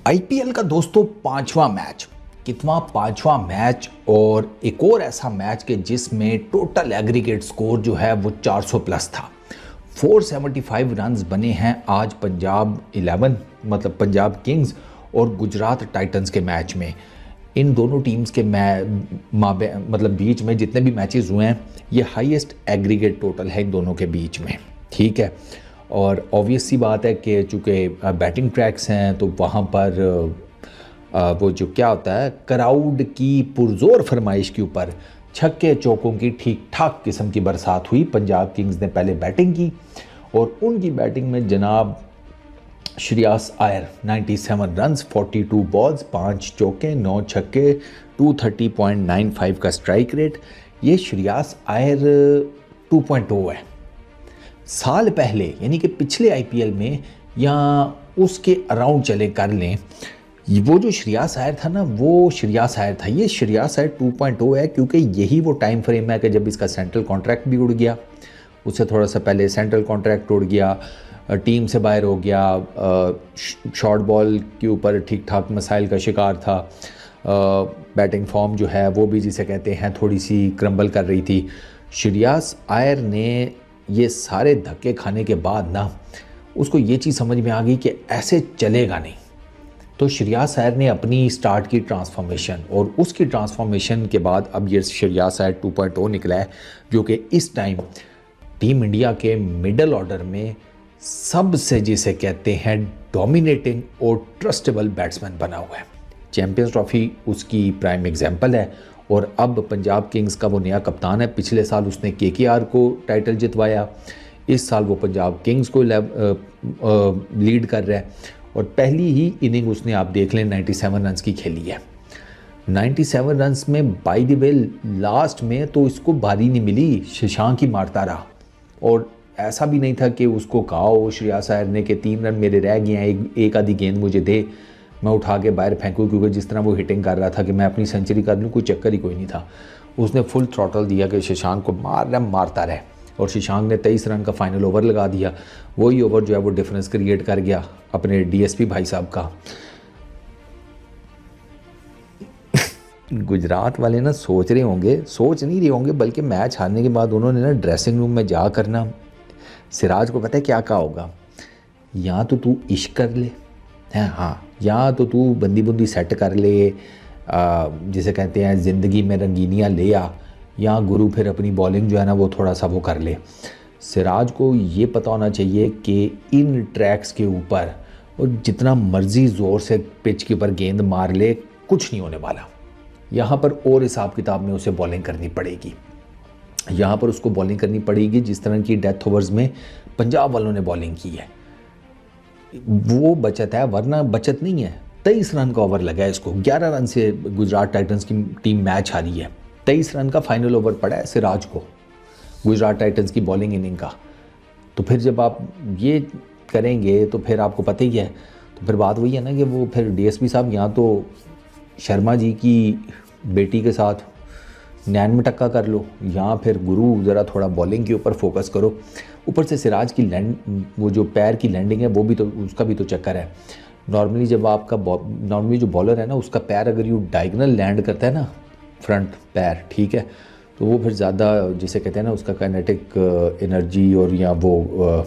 IPL का दोस्तों पांचवा मैच, कितवा पांचवा मैच और एक और ऐसा मैच के जिसमें टोटल एग्रीगेट स्कोर जो है वो 400 प्लस था। 475 रन्स बने हैं आज पंजाब 11 मतलब पंजाब किंग्स और गुजरात टाइटंस के मैच में। इन दोनों टीम्स के मतलब बीच में जितने भी मैचेस हुए हैं ये हाईएस्ट एग्रीगेट टोटल है इन दोनों के बीच में, ठीक है। और ऑब्वियस सी बात है कि चूँकि बैटिंग ट्रैक्स हैं तो वहाँ पर वो जो क्या होता है क्राउड की पुरजोर फरमाइश के ऊपर छक्के चौकों की ठीक ठाक किस्म की बरसात हुई। पंजाब किंग्स ने पहले बैटिंग की और उनकी बैटिंग में जनाब श्रेयस अय्यर 97 रन्स 42 बॉल्स 5 चौके 9 छक्के 230.95 का स्ट्राइक रेट। ये श्रेयस अय्यर 2.0 है। साल पहले यानी कि पिछले आईपीएल में या उसके अराउंड चले कर लें, वो जो श्रेयस अय्यर था ना वो श्रेयस अय्यर था। ये श्रेयस अय्यर 2.0 है क्योंकि यही वो टाइम फ्रेम है कि जब इसका सेंट्रल कॉन्ट्रैक्ट भी उड़ गया, उससे थोड़ा सा पहले सेंट्रल कॉन्ट्रैक्ट उड़ गया, टीम से बाहर हो गया, शॉर्ट बॉल के ऊपर ठीक ठाक मसाइल का शिकार था, बैटिंग फॉर्म जो है वो भी जिसे कहते हैं थोड़ी सी क्रम्बल कर रही थी। श्रेयस अय्यर ने ये सारे धक्के खाने के बाद ना उसको ये चीज़ समझ में आ गई कि ऐसे चलेगा नहीं। तो श्रेयस अय्यर ने अपनी स्टार्ट की ट्रांसफॉर्मेशन और उसकी ट्रांसफॉर्मेशन के बाद अब ये श्रेयस अय्यर 2.0 निकला है जो कि इस टाइम टीम इंडिया के मिडल ऑर्डर में सबसे जिसे कहते हैं डोमिनेटिंग और ट्रस्टेबल बैट्समैन बना हुआ है। चैंपियंस ट्रॉफी उसकी प्राइम एग्जाम्पल है और अब पंजाब किंग्स का वो नया कप्तान है। पिछले साल उसने केकेआर को टाइटल जितवाया, इस साल वो पंजाब किंग्स को लीड कर रहा है और पहली ही इनिंग उसने आप देख लें 97 रन्स की खेली है। 97 रन्स में बाय द वे लास्ट में तो इसको बारी नहीं मिली, शशांक ही मारता रहा और ऐसा भी नहीं था कि उसको कहा हो श्रेयस अय्यर ने कि 3 रन मेरे रह गए हैं, एक आधी गेंद मुझे दे मैं उठा के बाहर फेंकूँ, क्योंकि जिस तरह वो हिटिंग कर रहा था कि मैं अपनी सेंचुरी कर लूँ, कोई चक्कर ही कोई नहीं था। उसने फुल थ्रॉटल दिया कि शशांक को मारता रहे और शशांक ने 23 रन का फाइनल ओवर लगा दिया। वही ओवर जो है वो डिफरेंस क्रिएट कर गया अपने डीएसपी भाई साहब का। गुजरात वाले ना सोच नहीं रहे होंगे बल्कि मैच हारने के बाद उन्होंने ना ड्रेसिंग रूम में जा कर ना सिराज को पता है क्या कहा होगा, या तो तू इश्क कर ले हैं, हाँ, या तो तू बंदी बुंदी सेट कर ले, जिसे कहते हैं ज़िंदगी में रंगीनियाँ ले आ, या गुरु फिर अपनी बॉलिंग जो है ना वो थोड़ा सा वो कर ले। सिराज को ये पता होना चाहिए कि इन ट्रैक्स के ऊपर और जितना मर्जी ज़ोर से पिच के ऊपर गेंद मार ले कुछ नहीं होने वाला। यहाँ पर और हिसाब किताब में उसे बॉलिंग करनी पड़ेगी, यहाँ पर उसको बॉलिंग करनी पड़ेगी जिस तरह की डेथ ओवर्स में पंजाब वालों ने बॉलिंग की है वो बचत है, वरना बचत नहीं है। 23 रन का ओवर लगा है इसको, 11 रन से गुजरात टाइटंस की टीम मैच हारी है। 23 रन का फाइनल ओवर पड़ा है सिराज को गुजरात टाइटंस की बॉलिंग इनिंग का। तो फिर जब आप ये करेंगे तो फिर आपको पता ही है, तो फिर बात वही है ना कि वो फिर डीएसपी साहब यहाँ तो शर्मा जी की बेटी के साथ नैन में टक्का कर लो, यहाँ फिर गुरु ज़रा थोड़ा बॉलिंग के ऊपर फोकस करो। ऊपर से सिराज की वो जो पैर की लैंडिंग है वो भी तो उसका भी तो चक्कर है। नॉर्मली जब आपका नॉर्मली जो बॉलर है ना उसका पैर अगर यूँ डायगनल लैंड करता है ना फ्रंट पैर, ठीक है, तो वो फिर ज़्यादा जिसे कहते हैं ना उसका काइनेटिक एनर्जी और या वो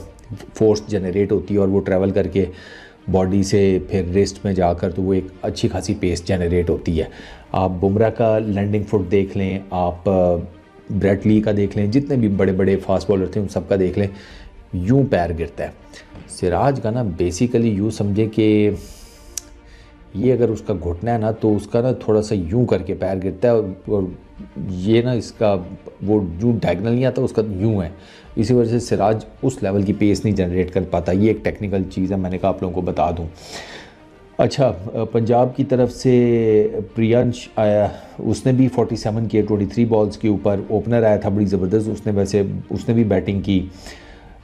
फोर्स जनरेट होती है और वो ट्रैवल करके बॉडी से फिर रिस्ट में जाकर तो वो एक अच्छी खासी पेस जनरेट होती है। आप बुमराह का लैंडिंग फुट देख लें, आप ब्रेट ली का देख लें, जितने भी बड़े बड़े फास्ट बॉलर थे उन सब का देख लें, यूं पैर गिरता है। सिराज का ना बेसिकली यूं समझे कि ये अगर उसका घुटना है ना तो उसका ना थोड़ा सा यूं करके पैर गिरता है और ये ना इसका वो यूं डायगनल नहीं आता, उसका यूं है। इसी वजह से सिराज उस लेवल की पेस नहीं जनरेट कर पाता। ये एक टेक्निकल चीज़ है, मैंने कहा आप लोगों को बता दूं। अच्छा, पंजाब की तरफ से प्रियांश आया, उसने भी 47 किए 23 बॉल्स के ऊपर। ओपनर आया था बड़ी ज़बरदस्त, उसने भी बैटिंग की।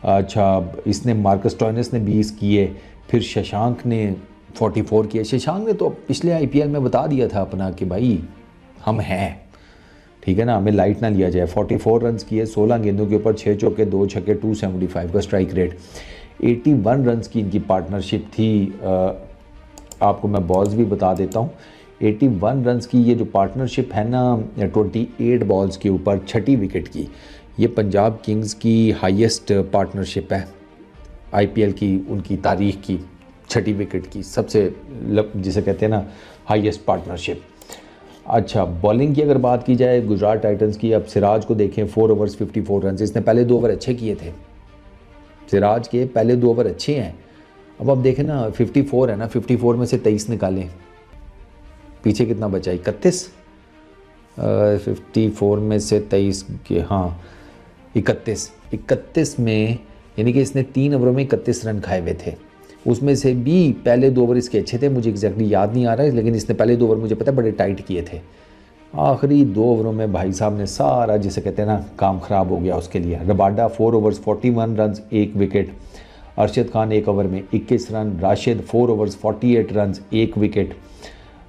अच्छा, इसने मार्कस स्टोइनिस ने 20 किए, फिर शशांक ने 44 किए। शशांक ने तो पिछले आईपीएल में बता दिया था अपना कि भाई हम हैं, ठीक है ना, हमें लाइट ना लिया जाए। 44 रन्स किए 16 गेंदों के ऊपर, 6 चौके 2 छक्के 275 का स्ट्राइक रेट। 81 रन्स की इनकी पार्टनरशिप थी आपको मैं बॉल्स भी बता देता हूँ। 81 रन्स की ये जो पार्टनरशिप है ना 28 बॉल्स के ऊपर 6ठी विकेट की, ये पंजाब किंग्स की हाईएस्ट पार्टनरशिप है आईपीएल की, उनकी तारीख की 6ठी विकेट की सबसे जिसे कहते हैं ना हाईएस्ट पार्टनरशिप। अच्छा, बॉलिंग की अगर बात की जाए गुजरात टाइटंस की, अब सिराज को देखें 4 ओवर्स 54 रन, इसने पहले 2 ओवर अच्छे किए थे, सिराज के पहले 2 ओवर अच्छे हैं। अब आप देखें ना 54 है ना, 54 में से 23 निकालें, पीछे कितना बचा 31, 54 में से 23 के हाँ 31 में, यानी कि इसने 3 ओवरों में 31 रन खाए हुए थे। उसमें से भी पहले 2 ओवर इसके अच्छे थे, मुझे एग्जैक्टली याद नहीं आ रहा है, लेकिन इसने पहले 2 ओवर मुझे पता है बड़े टाइट किए थे। आखिरी 2 ओवरों में भाई साहब ने सारा जिसे कहते हैं ना काम ख़राब हो गया उसके लिए। Rabada 4 overs 41 run 1 wicket, Arshad Khan 1 over में 21 run, Rashid 4 overs 48 run 1 wicket,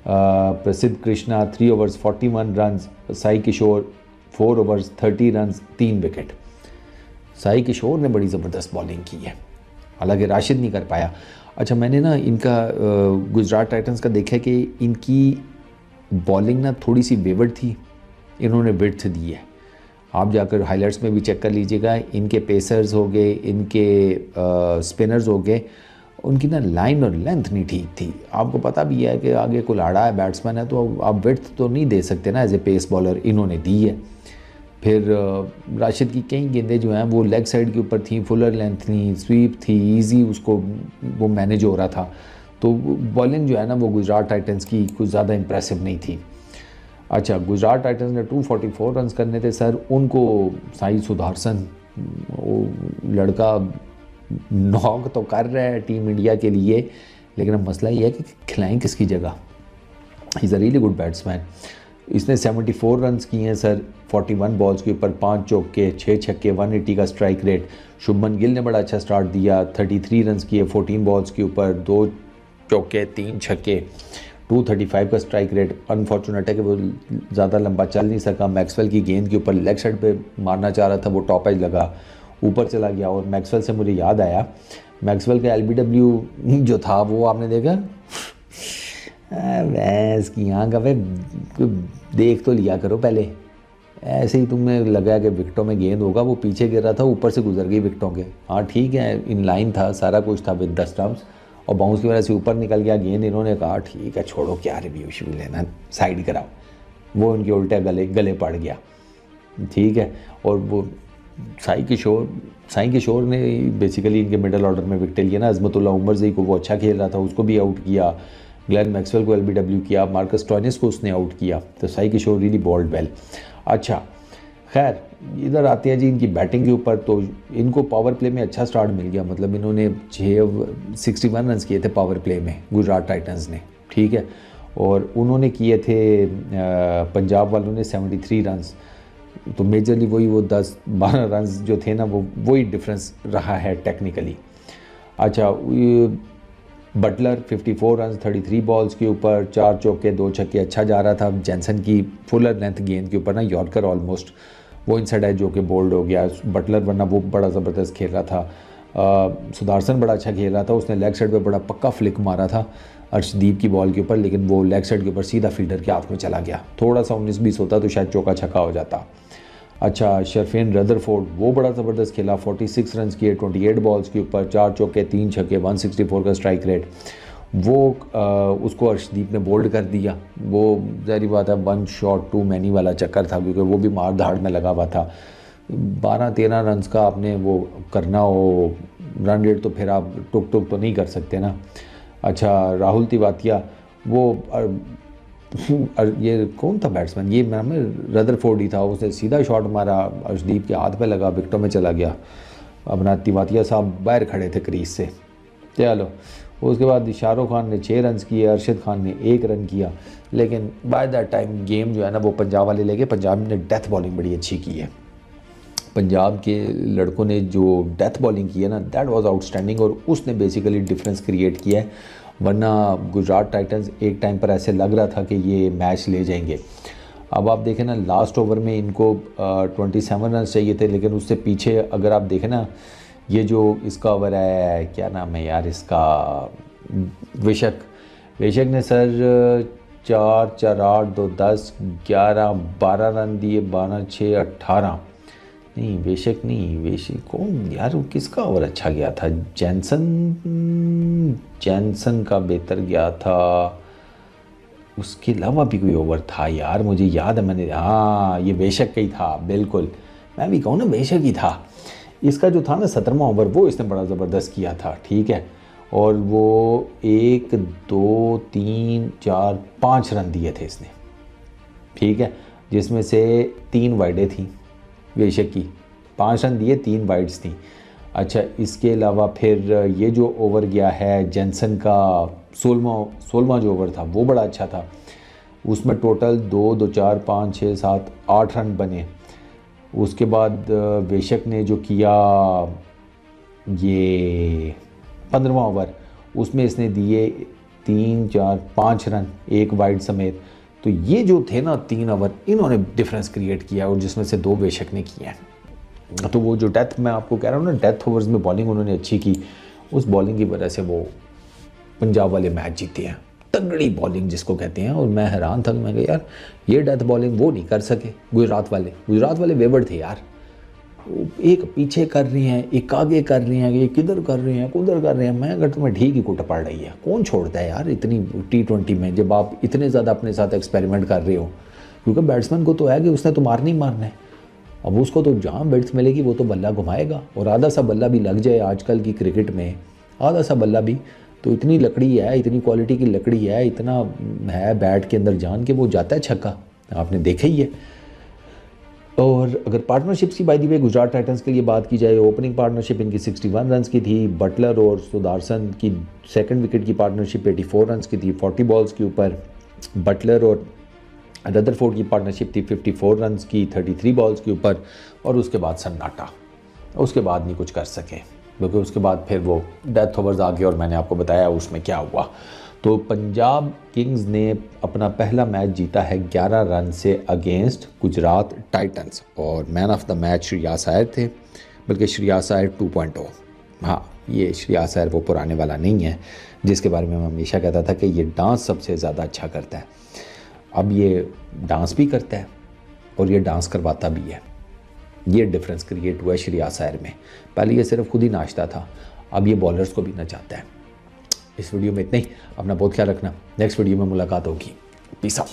प्रसिद्ध कृष्णा 3 ओवर्स 41 रन, साई किशोर 4 ओवर्स 30 रन 3 विकेट। साई किशोर ने बड़ी ज़बरदस्त बॉलिंग की है, हालांकि राशिद नहीं कर पाया। अच्छा, मैंने ना इनका गुजरात टाइटंस का देखा कि इनकी बॉलिंग ना थोड़ी सी वेवर्ड थी, इन्होंने विड्थ दी है। आप जाकर हाइलाइट्स में भी चेक कर लीजिएगा, इनके पेसर्स हो गए, इनके स्पिनर्स हो गए, उनकी ना लाइन और लेंथ नहीं ठीक थी। आपको पता भी है कि आगे कुल्हाड़ा है, बैट्समैन है, तो आप विड्थ तो नहीं दे सकते ना एज ए पेस बॉलर, इन्होंने दी है। फिर राशिद की कई गेंदें जो हैं वो लेग साइड के ऊपर थी, फुलर लेंथ थी, स्वीप थी, इजी उसको वो मैनेज हो रहा था। तो बॉलिंग जो है ना वो गुजरात टाइटंस की कुछ ज़्यादा इंप्रेसिव नहीं थी। अच्छा, गुजरात टाइटंस ने 244 रन करने थे सर, उनको साई सुदर्शन वो लड़का नॉक तो कर रहा है टीम इंडिया के लिए, लेकिन अब मसला ये है कि खिलाएं किसकी जगह। He is a really good batsman. इसने 74 रन्स किए हैं सर 41 बॉल्स के ऊपर, 5 चौके 6 छक्के, 180 का स्ट्राइक रेट। शुभमन गिल ने बड़ा अच्छा स्टार्ट दिया, 33 रन्स किए 14 बॉल्स के ऊपर, 2 चौके 3 छक्के, 235 का स्ट्राइक रेट। अनफॉर्चुनेट है कि वो ज़्यादा लंबा चल नहीं सका। मैक्सवेल की गेंद के ऊपर लेग साइड पे मारना चाह रहा था, वो टॉप एज लगा, ऊपर चला गया। और मैक्सवेल से मुझे याद आया, मैक्सवेल का LBW जो था वो आपने देखा, भैंस की आँख, भाई देख तो लिया करो पहले। ऐसे ही तुम्हें लगा कि विकेटों में गेंद होगा, वो पीछे गिर रहा था, ऊपर से गुजर गई विकेटों के। हाँ ठीक है, इन लाइन था, सारा कुछ था विद 10 स्टंप्स, और बाउंस की वजह से ऊपर निकल गया गेंद। इन्होंने कहा ठीक है छोड़ो, क्या रिव्यू लेना, साइड कराओ। वो उनके उल्टे गले पड़ गया, ठीक है। और वो साई किशोर ने बेसिकली इनके मिडल ऑर्डर में विकेट लिया ना। अजमतुल्लाह उमरज़ई को वो अच्छा खेल रहा था, उसको भी आउट किया। ग्लेन मैक्सवेल को LBW किया, मार्कस स्टोइनिस को उसने आउट किया। तो साई किशोर रियली बॉल्ड वेल। अच्छा, खैर इधर आते हैं जी इनकी बैटिंग के ऊपर। तो इनको पावर प्ले में अच्छा स्टार्ट मिल गया, मतलब इन्होंने 61 रन किए थे पावर प्ले में गुजरात टाइटंस ने, ठीक है। और उन्होंने किए थे पंजाब वालों ने 73 रन। तो मेजरली वही वो 10-12 रन जो थे ना, वो वही डिफरेंस रहा है टेक्निकली। अच्छा, बटलर 54 रन 33 बॉल्स के ऊपर, 4 चौके 2 छक्के, अच्छा जा रहा था। जैनसन की फुलर लेंथ गेंद के ऊपर ना यॉर्कर ऑलमोस्ट वो इनसाइड है जो कि बोल्ड हो गया। बटलर वरना वो बड़ा ज़बरदस्त खेल रहा था। सुदर्शन बड़ा अच्छा खेल रहा था, उसने लेग साइड पे बड़ा पक्का फ्लिक मारा था अर्शदीप की बॉल के ऊपर, लेकिन वो लेग साइड के ऊपर सीधा फील्डर के हाथ में चला गया। थोड़ा सा 19-20 होता तो शायद चौका छक्का हो जाता। अच्छा, शर्फेन रदरफोर्ड वो बड़ा ज़बरदस्त खेला, 46 रन किए 28 बॉल्स के ऊपर, 4 चौके 3 छक्के, 164 का स्ट्राइक रेट। वो उसको अर्शदीप ने बोल्ड कर दिया। वो ज़ाहिर बात है 1 शॉट 2 मैनी वाला चक्कर था, क्योंकि वो भी मार धाड़ में लगा हुआ था। 12-13 रन का आपने वो करना हो रन रेट, तो फिर आप टुक तो नहीं कर सकते ना। अच्छा, राहुल तिवातिया वो ये कौन था बैट्समैन, ये रदरफोर्ड ही था, उसने सीधा शॉट मारा, अर्शदीप के हाथ पे लगा, विकेटों में चला गया। अपना तिवातिया साहब बाहर खड़े थे क्रीज से। चलो, उसके बाद शाहरुख खान ने 6 रन किए, अरशद खान ने 1 रन किया। लेकिन बाय दैट टाइम गेम जो है ना वो पंजाब वाले लेके, पंजाब ने डेथ बॉलिंग बड़ी अच्छी की है। पंजाब के लड़कों ने जो डेथ बॉलिंग की है ना, दैट वाज आउटस्टैंडिंग, और उसने बेसिकली डिफरेंस क्रिएट किया है। वरना गुजरात टाइटंस एक टाइम पर ऐसे लग रहा था कि ये मैच ले जाएंगे। अब आप देखें ना, लास्ट ओवर में इनको 27 रन चाहिए थे, लेकिन उससे पीछे अगर आप देखें ना, ये जो इसका ओवर है, क्या नाम है यार इसका, बेशक ने सर 4 4 8 2 10 11 12 रन दिए, 12 6 18। नहीं बेशक नहीं, बेशक कौन यार, वो किसका ओवर अच्छा गया था? जैनसन का बेहतर गया था। उसके अलावा भी कोई ओवर था यार, मुझे याद है, मैंने हाँ ये बेशक का ही था, बिल्कुल मैं भी कहूँ ना बेशक ही था। इसका जो था ना 17वां ओवर, वो इसने बड़ा ज़बरदस्त किया था, ठीक है। और वो 1 2 3 4 5 रन दिए थे इसने, ठीक है, जिसमें से 3 वाइडें थी बेशक की। 5 रन दिए, 3 वाइड्स थी। अच्छा, इसके अलावा फिर ये जो ओवर गया है जैनसन का 16वां जो ओवर था वो बड़ा अच्छा था। उसमें टोटल 2 2 4 5 6 7 8 रन बने। उसके बाद बेशक ने जो किया ये 15वां ओवर, उसमें इसने दिए 3 4 5 रन, 1 वाइड समेत। तो ये जो थे ना 3 ओवर, इन्होंने डिफरेंस क्रिएट किया, और जिसमें से 2 बेशक ने किए हैं। तो वो जो डेथ मैं आपको कह रहा हूँ ना, डेथ ओवर्स में बॉलिंग उन्होंने अच्छी की, उस बॉलिंग की वजह से वो पंजाब वाले मैच जीते हैं। तगड़ी बॉलिंग जिसको कहते हैं। और मैं हैरान था कि मैं कहा यार ये डेथ बॉलिंग वो नहीं कर सके गुजरात वाले वेवर्ड थे यार। एक पीछे कर रही हैं, एक आगे कर रही हैं, ये किधर कर रही हैं, उधर कर रहे हैं। मैं अगर तुम्हें ठीक ही कुट पड़ रही है, कौन छोड़ता है यार इतनी T20 में, जब आप इतने ज़्यादा अपने साथ एक्सपेरिमेंट कर रहे हो। क्योंकि बैट्समैन को तो है कि उसने तो मारना ही मारना है। अब उसको तो जहाँ बैट्स मिलेगी वो तो बल्ला घुमाएगा, और आधा सा बल्ला भी लग जाए आजकल की क्रिकेट में, आधा सा बल्ला भी, तो इतनी लकड़ी है, इतनी क्वालिटी की लकड़ी है, इतना है बैट के अंदर जान के वो जाता है छक्का, आपने देखा ही है। और अगर पार्टनरशिप्स की by the way Gujarat Titans के लिए बात की जाए, ओपनिंग पार्टनरशिप इनकी 61 रन्स की थी। बटलर और सुदर्शन की सेकंड विकेट की पार्टनरशिप 84 रन्स की थी 40 बॉल्स के ऊपर। बटलर और रदरफोर्ड की पार्टनरशिप थी 54 रन्स की 33 बॉल्स के ऊपर। और उसके बाद सन्नाटा, उसके बाद नहीं कुछ कर सके, क्योंकि उसके बाद फिर वो डेथ ओवर्स आ गए, और मैंने आपको बताया उसमें क्या हुआ। तो पंजाब किंग्स ने अपना पहला मैच जीता है 11 रन से अगेंस्ट गुजरात टाइटंस, और man of the match Shreyas Iyer थे, बल्कि श्रेयस अय्यर 2.0। हाँ, ये श्रेयस अय्यर वो पुराने वाला नहीं है जिसके बारे में मैं हमेशा कहता था कि ये डांस सबसे ज़्यादा अच्छा करता है। अब ये डांस भी करता है और ये डांस करवाता भी है। ये डिफरेंस क्रिएट हुआ है श्रेयस अय्यर में। पहले ये सिर्फ खुद ही नाचता था, अब ये बॉलर्स को भी नचाता है। इस वीडियो में इतना ही। अपना बहुत ख्याल रखना, नेक्स्ट वीडियो में मुलाकात होगी। Peace out.